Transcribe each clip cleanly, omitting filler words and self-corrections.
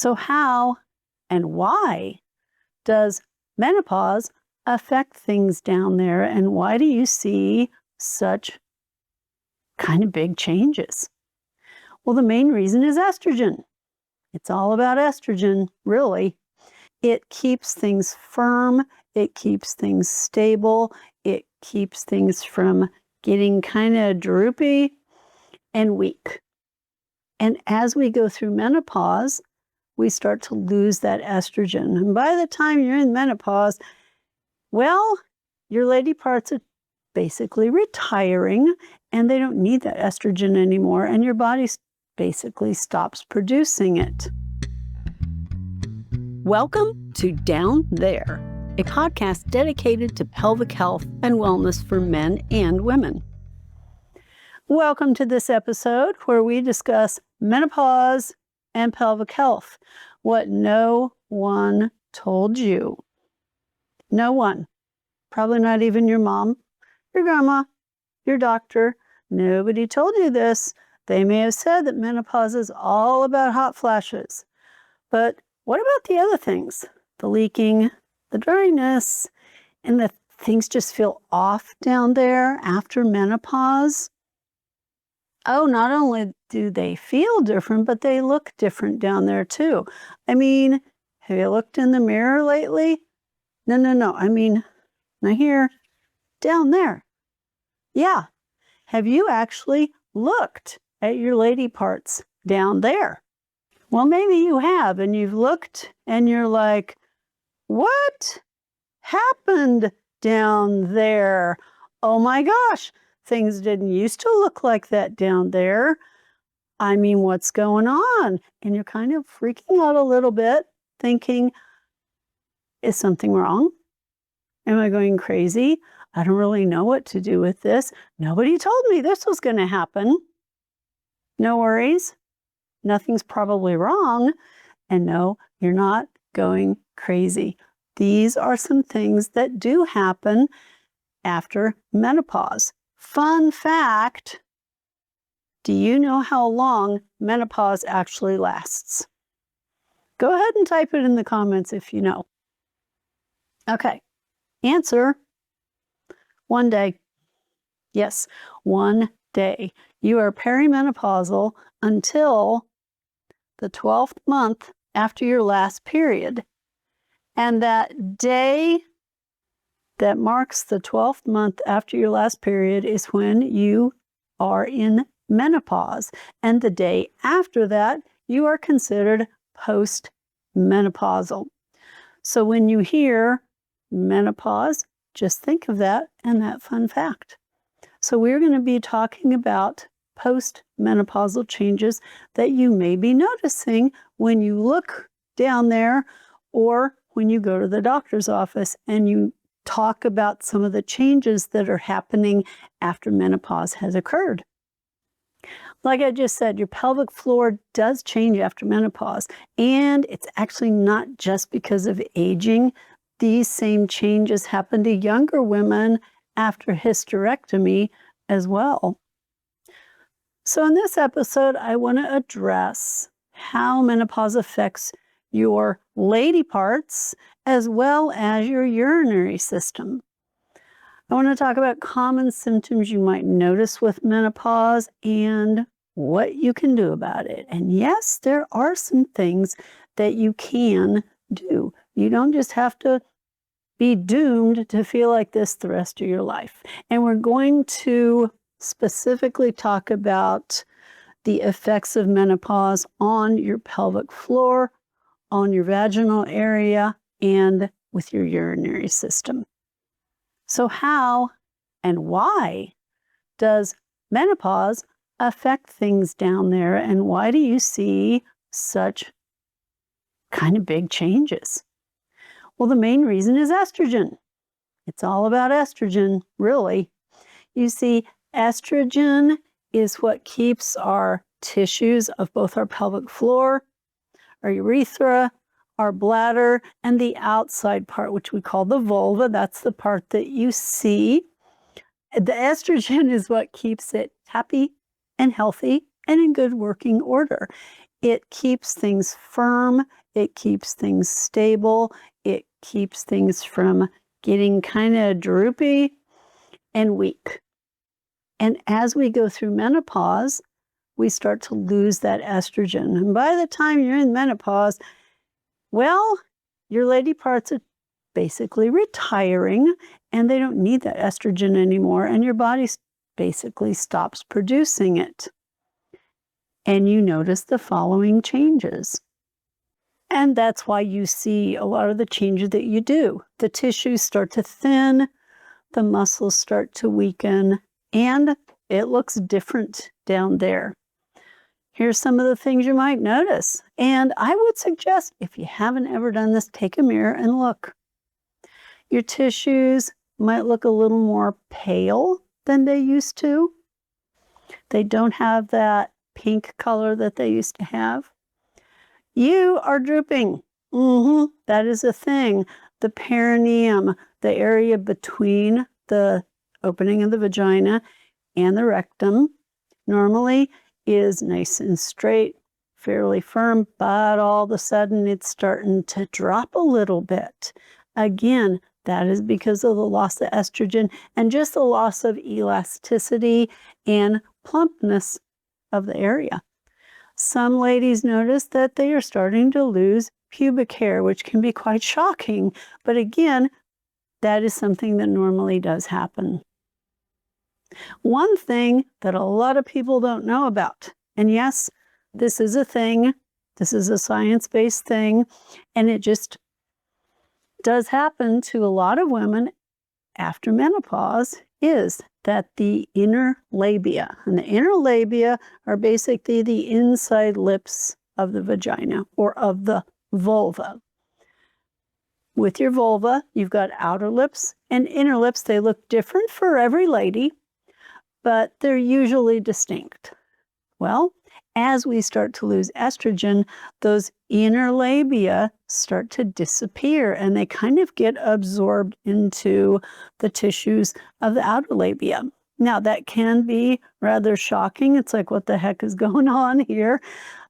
So how and why does menopause affect things down there, and why do you see such kind of big changes? Well, the main reason is estrogen. It's all about estrogen, really. It keeps things firm, it keeps things stable, it keeps things from getting kind of droopy and weak. And as we go through menopause, we start to lose that estrogen. And by the time you're in menopause, well, your lady parts are basically retiring and they don't need that estrogen anymore, and your body basically stops producing it. Welcome to Down There, a podcast dedicated to pelvic health and wellness for men and women. Welcome to this episode where we discuss menopause and pelvic health, what no one told you. No one. Probably not even your mom, your grandma, your doctor. Nobody told you this. They may have said that menopause is all about hot flashes. But what about the other things? The leaking, the dryness, and the things just feel off down there after menopause? Oh, not only do they feel different, but they look different down there too. I mean, have you looked in the mirror lately? No. I mean, not here, down there. Yeah. Have you actually looked at your lady parts down there? Well, maybe you have, and you've looked and you're like, what happened down there? Oh my gosh, things didn't used to look like that down there. I mean, what's going on? And you're kind of freaking out a little bit, thinking, is something wrong? Am I going crazy? I don't really know what to do with this. Nobody told me this was going to happen. No worries. Nothing's probably wrong. And no, you're not going crazy. These are some things that do happen after menopause. Fun fact, do you know how long menopause actually lasts? Go ahead and type it in the comments if you know. Okay, answer, 1 day. Yes, 1 day. You are perimenopausal until the 12th month after your last period. And that day that marks the 12th month after your last period is when you are in menopause. And the day after that, you are considered postmenopausal. So when you hear menopause, just think of that and that fun fact. So we're going to be talking about postmenopausal changes that you may be noticing when you look down there or when you go to the doctor's office and you talk about some of the changes that are happening after menopause has occurred. Like I just said, your pelvic floor does change after menopause, and it's actually not just because of aging. These same changes happen to younger women after hysterectomy as well. So in this episode, I want to address how menopause affects your lady parts as well as your urinary system. I want to talk about common symptoms you might notice with menopause and what you can do about it. And yes, there are some things that you can do. You don't just have to be doomed to feel like this the rest of your life. And we're going to specifically talk about the effects of menopause on your pelvic floor, on your vaginal area, and with your urinary system. So how and why does menopause affect things down there, and why do you see such kind of big changes? Well, the main reason is estrogen. It's all about estrogen, really. You see, estrogen is what keeps our tissues of both our pelvic floor, our urethra, our bladder, and the outside part, which we call the vulva. That's the part that you see. The estrogen is what keeps it happy and healthy and in good working order. It keeps things firm. It keeps things stable. It keeps things from getting kind of droopy and weak. And as we go through menopause, we start to lose that estrogen. And by the time you're in menopause, well, your lady parts are basically retiring and they don't need that estrogen anymore, and your body basically stops producing it. And you notice the following changes. And that's why you see a lot of the changes that you do. The tissues start to thin, the muscles start to weaken, and it looks different down there. Here's some of the things you might notice. And I would suggest, if you haven't ever done this, take a mirror and look. Your tissues might look a little more pale than they used to. They don't have that pink color that they used to have. You are drooping. That is a thing. The perineum, the area between the opening of the vagina and the rectum, normally is nice and straight, fairly firm, but all of a sudden it's starting to drop a little bit. Again, that is because of the loss of estrogen and just the loss of elasticity and plumpness of the area. Some ladies notice that they are starting to lose pubic hair, which can be quite shocking. But again, that is something that normally does happen. One thing that a lot of people don't know about, and yes, this is a thing, this is a science-based thing, and it just does happen to a lot of women after menopause, is that the inner labia, and the inner labia are basically the inside lips of the vagina or of the vulva. With your vulva, you've got outer lips and inner lips. They look different for every lady, but they're usually distinct. Well, as we start to lose estrogen, those inner labia start to disappear and they kind of get absorbed into the tissues of the outer labia. Now, that can be rather shocking. It's like, what the heck is going on here?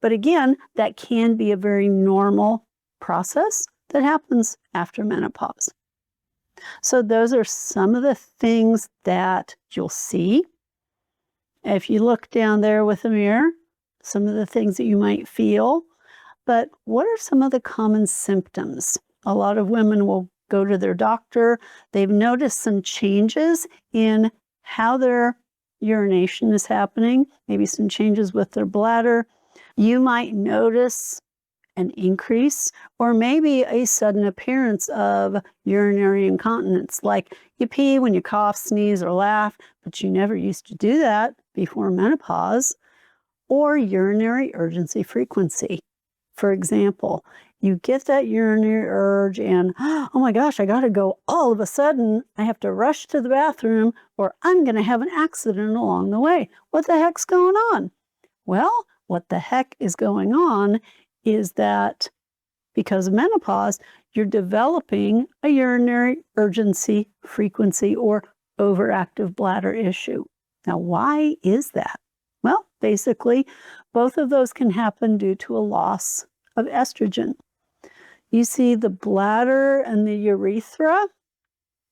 But again, that can be a very normal process that happens after menopause. So those are some of the things that you'll see. If you look down there with a mirror, some of the things that you might feel. But what are some of the common symptoms? A lot of women will go to their doctor. They've noticed some changes in how their urination is happening, maybe some changes with their bladder. You might notice an increase or maybe a sudden appearance of urinary incontinence, like you pee when you cough, sneeze, or laugh, but you never used to do that before menopause, or urinary urgency frequency. For example, you get that urinary urge and, oh my gosh, I got to go. All of a sudden, I have to rush to the bathroom or I'm going to have an accident along the way. What the heck's going on? Well, what the heck is going on is that because of menopause, you're developing a urinary urgency frequency or overactive bladder issue. Now, why is that? Well, basically, both of those can happen due to a loss of estrogen. You see the bladder and the urethra,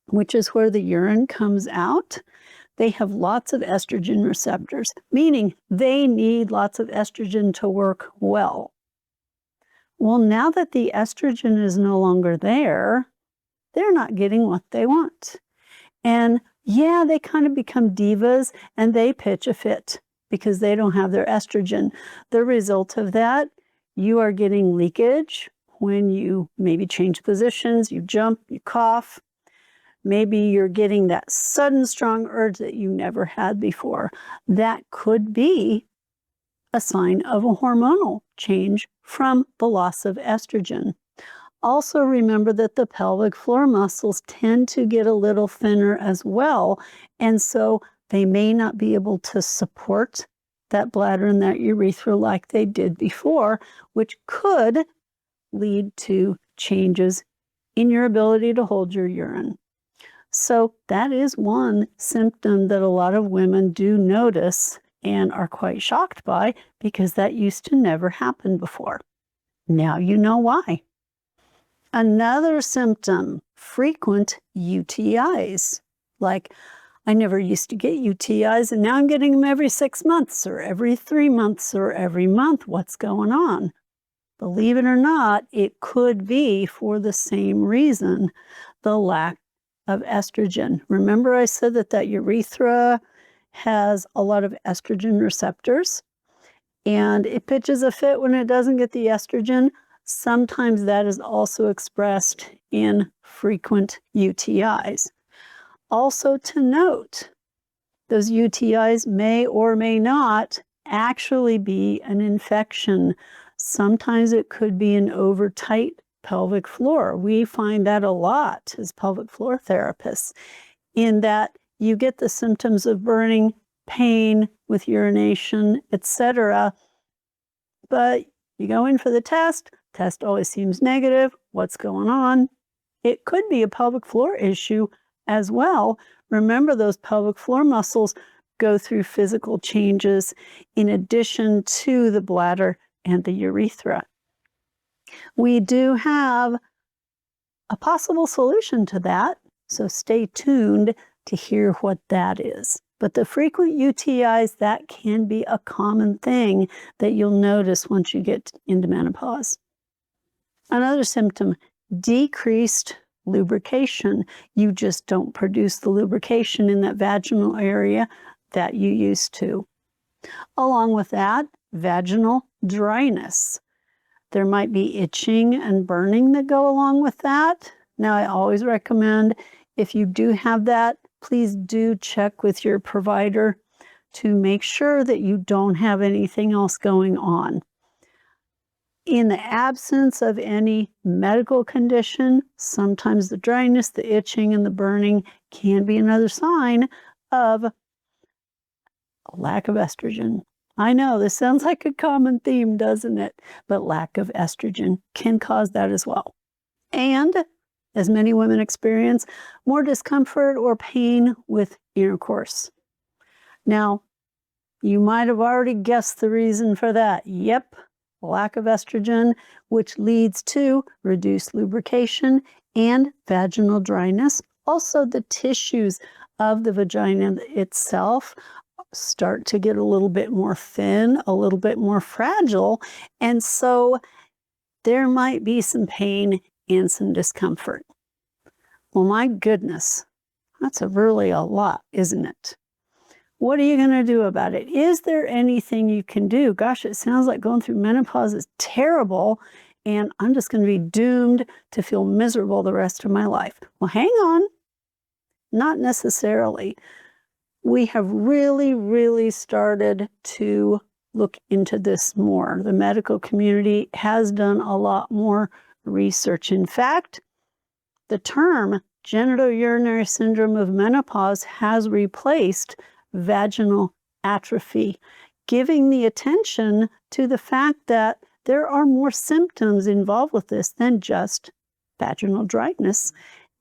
which is where the urine comes out. They have lots of estrogen receptors, meaning they need lots of estrogen to work well. Well, now that the estrogen is no longer there, they're not getting what they want. And yeah, they kind of become divas and they pitch a fit because they don't have their estrogen. The result of that, you are getting leakage when you maybe change positions, you jump, you cough. Maybe you're getting that sudden strong urge that you never had before. That could be a sign of a hormonal change from the loss of estrogen. Also remember that the pelvic floor muscles tend to get a little thinner as well, and so they may not be able to support that bladder and that urethra like they did before, which could lead to changes in your ability to hold your urine. So that is one symptom that a lot of women do notice and are quite shocked by because that used to never happen before. Now you know why. Another symptom, frequent UTIs. Like, I never used to get UTIs, and now I'm getting them every 6 months or every 3 months or every month. What's going on? Believe it or not, it could be for the same reason, the lack of estrogen. Remember I said that urethra has a lot of estrogen receptors, and it pitches a fit when it doesn't get the estrogen. Sometimes that is also expressed in frequent UTIs. Also to note, those UTIs may or may not actually be an infection. Sometimes it could be an over-tight pelvic floor. We find that a lot as pelvic floor therapists, in that you get the symptoms of burning, pain with urination, etc. But you go in for the test always seems negative. What's going on? It could be a pelvic floor issue as well. Remember, those pelvic floor muscles go through physical changes in addition to the bladder and the urethra. We do have a possible solution to that, so stay tuned to hear what that is. But the frequent UTIs, that can be a common thing that you'll notice once you get into menopause. Another symptom, decreased lubrication. You just don't produce the lubrication in that vaginal area that you used to. Along with that, vaginal dryness. There might be itching and burning that go along with that. Now, I always recommend, if you do have that, please do check with your provider to make sure that you don't have anything else going on. In the absence of any medical condition, sometimes the dryness, the itching, and the burning can be another sign of a lack of estrogen. I know this sounds like a common theme, doesn't it? But lack of estrogen can cause that as well. And, as many women experience, more discomfort or pain with intercourse. Now, you might have already guessed the reason for that. Yep, lack of estrogen, which leads to reduced lubrication and vaginal dryness. Also, the tissues of the vagina itself start to get a little bit more thin, a little bit more fragile, and so there might be some pain and some discomfort. Well, my goodness, that's really a lot, isn't it? What are you going to do about it? Is there anything you can do? Gosh, it sounds like going through menopause is terrible, and I'm just going to be doomed to feel miserable the rest of my life. Well, hang on. Not necessarily. We have really started to look into this more. The medical community has done a lot more research. In fact, the term genitourinary syndrome of menopause has replaced vaginal atrophy, giving the attention to the fact that there are more symptoms involved with this than just vaginal dryness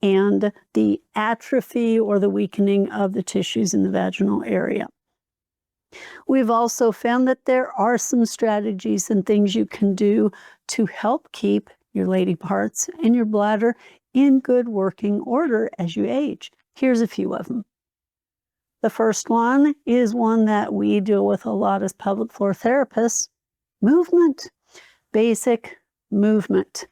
and the atrophy or the weakening of the tissues in the vaginal area. We've also found that there are some strategies and things you can do to help keep your lady parts and your bladder in good working order as you age. Here's a few of them. The first one is one that we deal with a lot as pelvic floor therapists: movement, basic movement.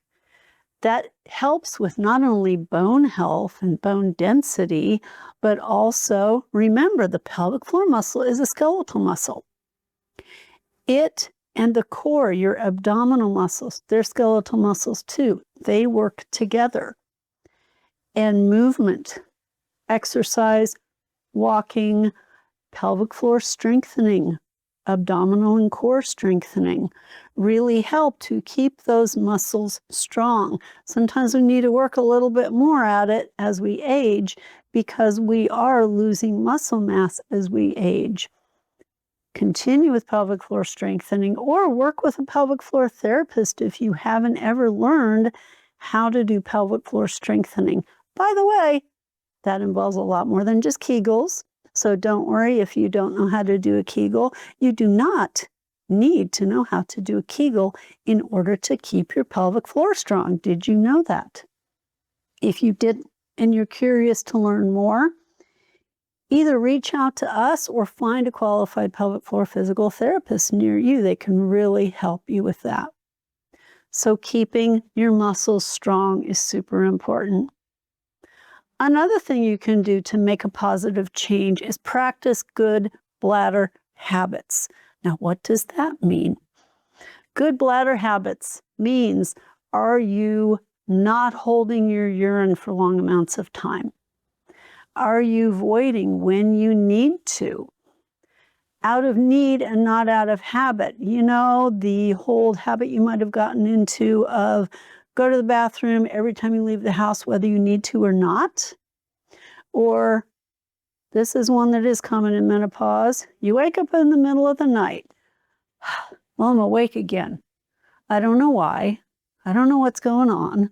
That helps with not only bone health and bone density, but also, remember, the pelvic floor muscle is a skeletal muscle. It and the core, your abdominal muscles, they're skeletal muscles too. They work together. And movement, exercise, walking, pelvic floor strengthening, abdominal and core strengthening really help to keep those muscles strong. Sometimes we need to work a little bit more at it as we age because we are losing muscle mass as we age. Continue with pelvic floor strengthening or work with a pelvic floor therapist if you haven't ever learned how to do pelvic floor strengthening. By the way, that involves a lot more than just Kegels. So don't worry if you don't know how to do a Kegel. You do not need to know how to do a Kegel in order to keep your pelvic floor strong. Did you know that? If you did and you're curious to learn more, either reach out to us or find a qualified pelvic floor physical therapist near you. They can really help you with that. So keeping your muscles strong is super important. Another thing you can do to make a positive change is practice good bladder habits. Now, what does that mean? Good bladder habits means, are you not holding your urine for long amounts of time? Are you voiding when you need to? Out of need and not out of habit. You know, the whole habit you might have gotten into of go to the bathroom every time you leave the house, whether you need to or not. Or this is one that is common in menopause. You wake up in the middle of the night. Well, I'm awake again. I don't know why. I don't know what's going on.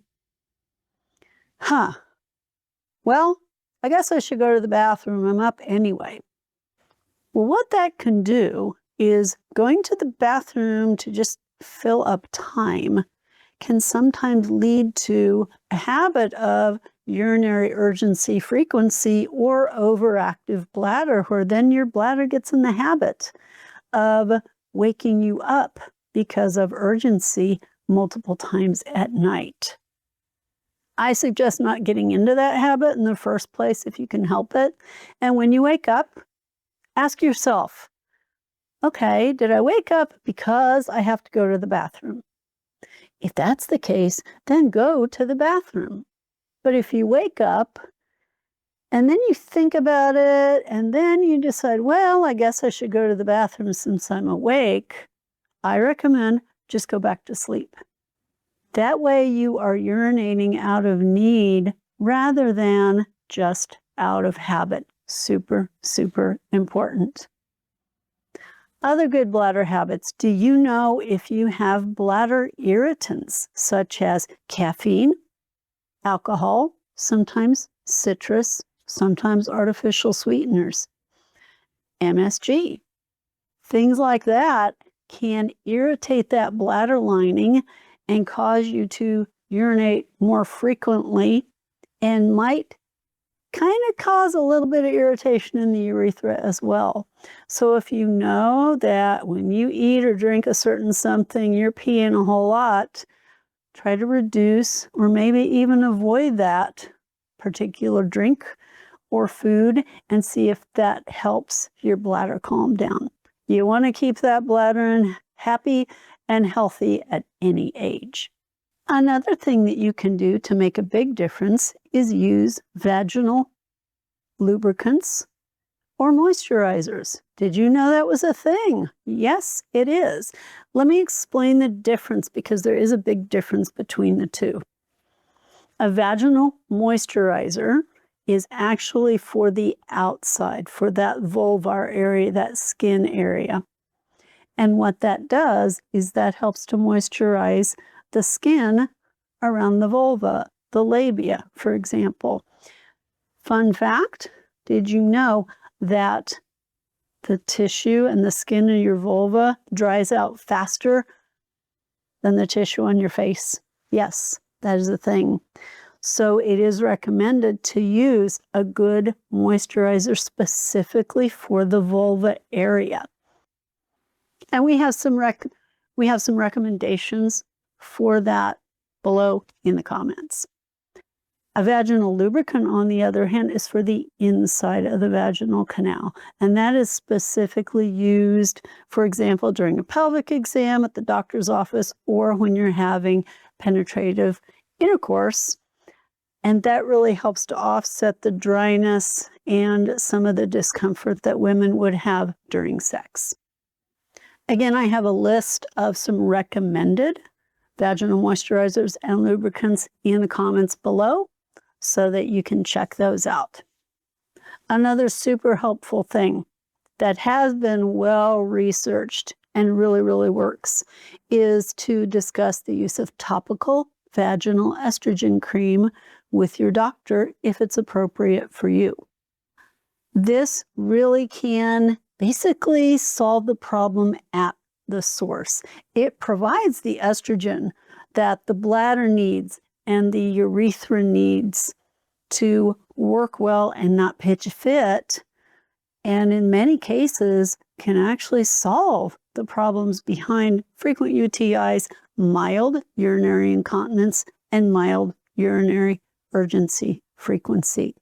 Well, I guess I should go to the bathroom. I'm up anyway. Well, what that can do is going to the bathroom to just fill up time can sometimes lead to a habit of urinary urgency frequency or overactive bladder, where then your bladder gets in the habit of waking you up because of urgency multiple times at night. I suggest not getting into that habit in the first place if you can help it. And when you wake up, ask yourself, okay, did I wake up because I have to go to the bathroom? If that's the case, then go to the bathroom. But if you wake up and then you think about it and then you decide, well, I guess I should go to the bathroom since I'm awake, I recommend just go back to sleep. That way you are urinating out of need rather than just out of habit. Super, super important. Other good bladder habits. Do you know if you have bladder irritants such as caffeine, alcohol, sometimes citrus, sometimes artificial sweeteners, MSG? Things like that can irritate that bladder lining and cause you to urinate more frequently and might kind of cause a little bit of irritation in the urethra as well. So if you know that when you eat or drink a certain something, you're peeing a whole lot, try to reduce or maybe even avoid that particular drink or food and see if that helps your bladder calm down. You want to keep that bladder happy and healthy at any age. Another thing that you can do to make a big difference is use vaginal lubricants or moisturizers. Did you know that was a thing? Yes, it is. Let me explain the difference because there is a big difference between the two. A vaginal moisturizer is actually for the outside, for that vulvar area, that skin area. And what that does is that helps to moisturize the skin around the vulva, the labia, for example. Fun fact, did you know that the tissue and the skin of your vulva dries out faster than the tissue on your face? Yes, that is a thing. So it is recommended to use a good moisturizer specifically for the vulva area. And we have some recommendations for that below in the comments. A vaginal lubricant, on the other hand, is for the inside of the vaginal canal. And that is specifically used, for example, during a pelvic exam at the doctor's office or when you're having penetrative intercourse. And that really helps to offset the dryness and some of the discomfort that women would have during sex. Again, I have a list of some recommended vaginal moisturizers and lubricants in the comments below so that you can check those out. Another super helpful thing that has been well researched and really, really works is to discuss the use of topical vaginal estrogen cream with your doctor if it's appropriate for you. This really can basically solve the problem at the source. It provides the estrogen that the bladder needs and the urethra needs to work well and not pitch fit, and in many cases can actually solve the problems behind frequent UTIs, mild urinary incontinence, and mild urinary urgency frequency.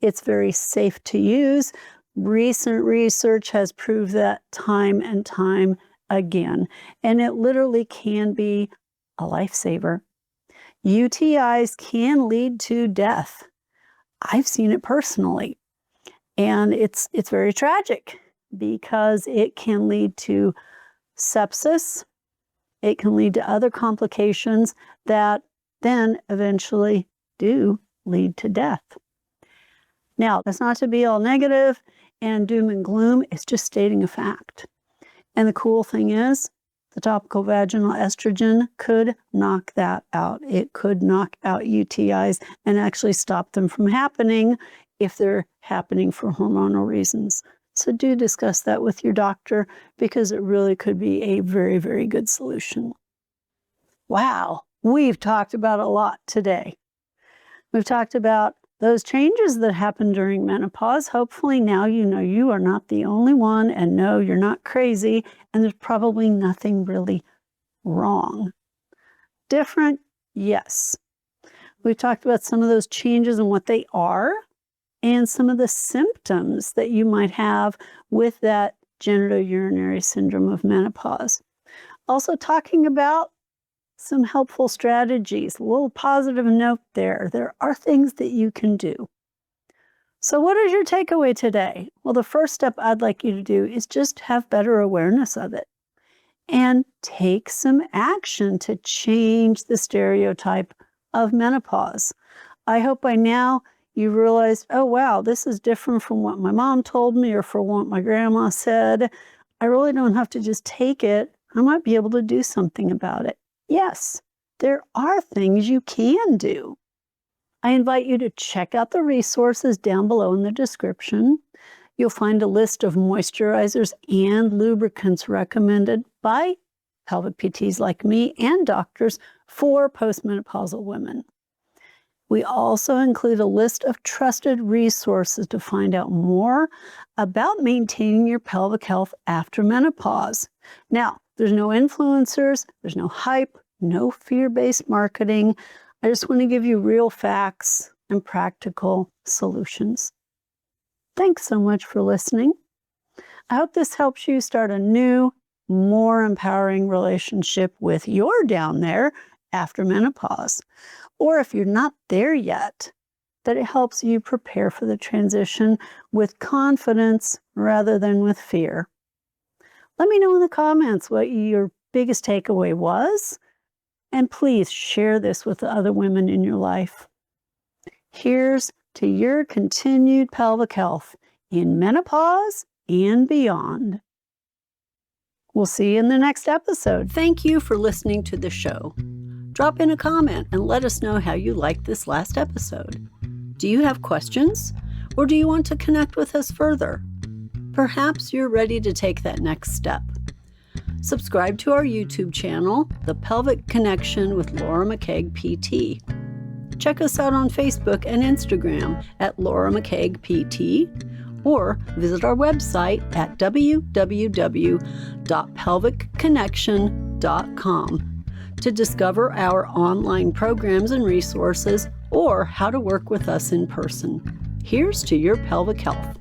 It's very safe to use. Recent research has proved that time and time again, and it literally can be a lifesaver. UTIs can lead to death. I've seen it personally, and it's very tragic because it can lead to sepsis. It can lead to other complications that then eventually do lead to death. Now, that's not to be all negative and doom and gloom. It's just stating a fact. And the cool thing is, the topical vaginal estrogen could knock that out. It could knock out UTIs and actually stop them from happening if they're happening for hormonal reasons. So do discuss that with your doctor because it really could be a very, very good solution. Wow, we've talked about a lot today. We've talked about those changes that happen during menopause. Hopefully now you know you are not the only one, and no, you're not crazy, and there's probably nothing really wrong. Different? Yes. We've talked about some of those changes and what they are, and some of the symptoms that you might have with that genitourinary syndrome of menopause. Also talking about some helpful strategies, a little positive note there. There are things that you can do. So what is your takeaway today? Well, the first step I'd like you to do is just have better awareness of it and take some action to change the stereotype of menopause. I hope by now you realize, oh, wow, this is different from what my mom told me or from what my grandma said. I really don't have to just take it. I might be able to do something about it. Yes, there are things you can do. I invite you to check out the resources down below in the description. You'll find a list of moisturizers and lubricants recommended by pelvic PTs like me and doctors for postmenopausal women. We also include a list of trusted resources to find out more about maintaining your pelvic health after menopause. Now, there's no influencers, there's no hype, no fear-based marketing. I just want to give you real facts and practical solutions. Thanks so much for listening. I hope this helps you start a new, more empowering relationship with your down there after menopause. Or if you're not there yet, that it helps you prepare for the transition with confidence rather than with fear. Let me know in the comments what your biggest takeaway was, and please share this with the other women in your life. Here's to your continued pelvic health in menopause and beyond. We'll see you in the next episode. Thank you for listening to the show. Drop in a comment and let us know how you liked this last episode. Do you have questions, or do you want to connect with us further? Perhaps you're ready to take that next step. Subscribe to our YouTube channel, The Pelvic Connection with Laura McKaig PT. Check us out on Facebook and Instagram at Laura McKaig PT, or visit our website at www.pelvicconnection.com to discover our online programs and resources or how to work with us in person. Here's to your pelvic health.